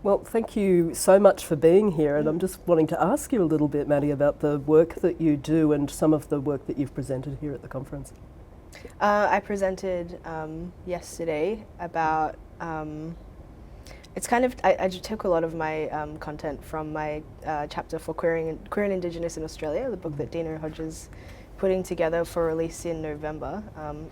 Well, thank you so much for being here, and I'm just wanting to ask you a little bit, Maddie, about the work that you do and some of the work that you've presented here at the conference. I presented yesterday about, it's kind of, I just took a lot of my content from my chapter for Queer and Indigenous in Australia, the book that Dino Hodges putting together for release in November.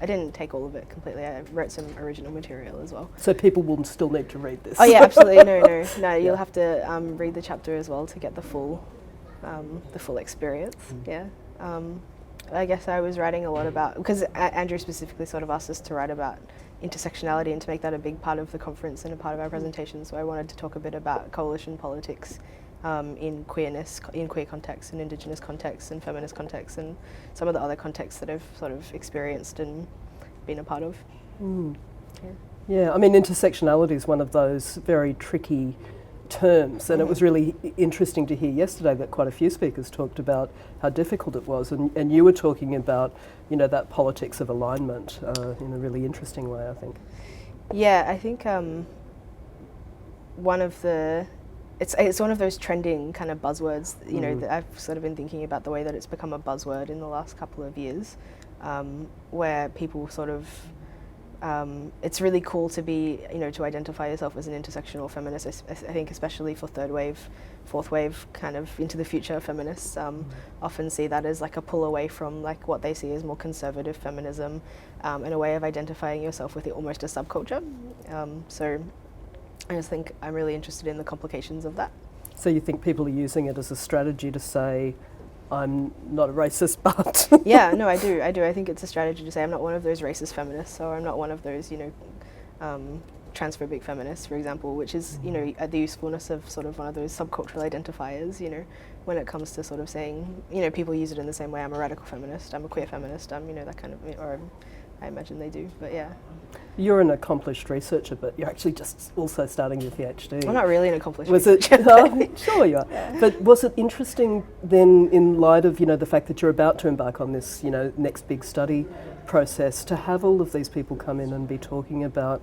I didn't take all of it completely, I wrote some original material as well. So people will still need to read this? Oh yeah, absolutely, no, you'll have to read the chapter as well to get the full experience, yeah. I guess I was writing a lot about, because Andrew specifically sort of asked us to write about intersectionality and to make that a big part of the conference and a part of our presentation, so I wanted to talk a bit about coalition politics in queerness, in queer contexts and Indigenous contexts and feminist contexts and some of the other contexts that I've sort of experienced and been a part of. Yeah, I mean, intersectionality is one of those very tricky terms, and it was really interesting to hear yesterday that quite a few speakers talked about how difficult it was, and you were talking about, you know, that politics of alignment in a really interesting way, I think. Yeah, I think it's one of those trending kind of buzzwords, you know, that I've sort of been thinking about the way that it's become a buzzword in the last couple of years, where people sort of it's really cool to be, you know, to identify yourself as an intersectional feminist. I think especially for third wave, fourth wave, kind of into the future feminists often see that as like a pull away from like what they see as more conservative feminism and a way of identifying yourself with it, almost a subculture. So I just think I'm really interested in the complications of that. So you think people are using it as a strategy to say, I'm not a racist, but... Yeah, no, I do. I think it's a strategy to say I'm not one of those racist feminists, or I'm not one of those, you know, transphobic feminists, for example, which is, you know, the usefulness of sort of one of those subcultural identifiers, you know, when it comes to sort of saying, you know, people use it in the same way, I'm a radical feminist, I'm a queer feminist, you know, that kind of, or I imagine they do, but yeah. You're an accomplished researcher, but you're actually just also starting your PhD. I'm not really an accomplished researcher. Sure you are. Yeah. But was it interesting then, in light of, you know, the fact that you're about to embark on this, you know, next big study process, to have all of these people come in and be talking about,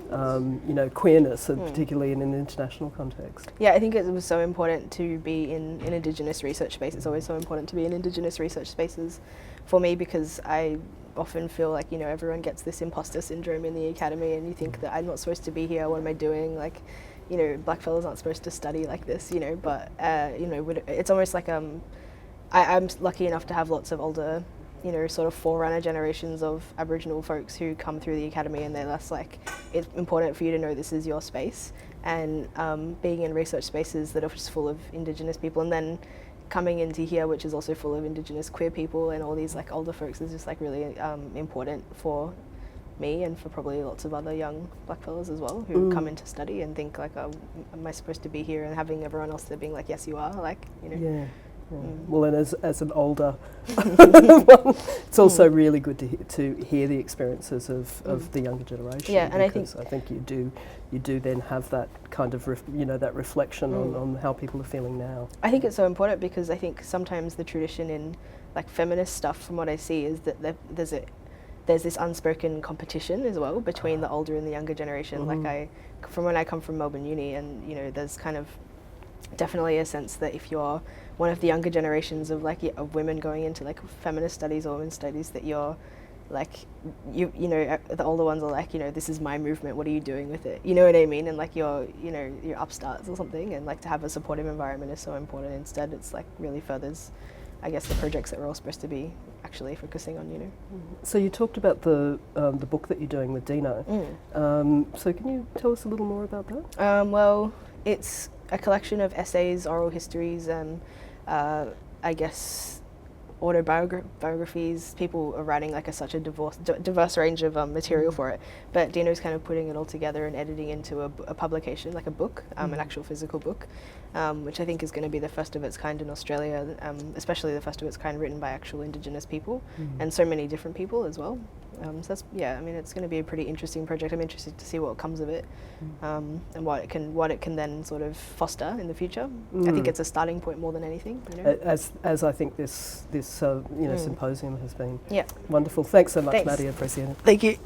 you know, queerness, particularly in an international context? Yeah, I think it was so important to be in Indigenous research space. It's always so important to be in Indigenous research spaces for me, because I often feel like, you know, everyone gets this imposter syndrome in the academy and you think that I'm not supposed to be here, what am I doing? Like, you know, black fellas aren't supposed to study like this, you know, but, you know, it's almost like I'm lucky enough to have lots of older, you know, sort of forerunner generations of Aboriginal folks who come through the academy, and they're less like, it's important for you to know this is your space, and being in research spaces that are just full of Indigenous people, and then coming into here, which is also full of Indigenous queer people and all these like older folks, is just like really important for me and for probably lots of other young black fellas as well who come in to study and think like, oh, am I supposed to be here? And having everyone else there being like, yes, you are, like, you know. Yeah. Well, and as an older one, it's also really good to hear the experiences of the younger generation. Yeah, and I think you do then have that kind of you know, that reflection on how people are feeling now. I think it's so important because I think sometimes the tradition in like feminist stuff, from what I see, is that there's this unspoken competition as well between the older and the younger generation. Like from when I come from Melbourne Uni, and you know, there's kind of definitely a sense that if you're one of the younger generations of like of women going into like feminist studies or women's studies, that you're like, you know, the older ones are like, you know, this is my movement, what are you doing with it? You know what I mean? And like you're upstarts or something, and like to have a supportive environment is so important. Instead, it's like really furthers, I guess, the projects that we're all supposed to be actually focusing on, you know. So you talked about the book that you're doing with Dino. So can you tell us a little more about that? Well, it's a collection of essays, oral histories, and I guess autobiographies. People are writing like such a diverse range of material for it, but Dino's kind of putting it all together and editing into a publication, like a book, an actual physical book, which I think is going to be the first of its kind in Australia, especially the first of its kind written by actual Indigenous people, and so many different people as well. So that's, yeah, I mean, it's going to be a pretty interesting project. I'm interested to see what comes of it, and what it can then sort of foster in the future. I think it's a starting point more than anything, you know? As I think this you know, symposium has been. Yeah. Wonderful. Thanks so much, Thanks. Maddie. I appreciate it. Thank you.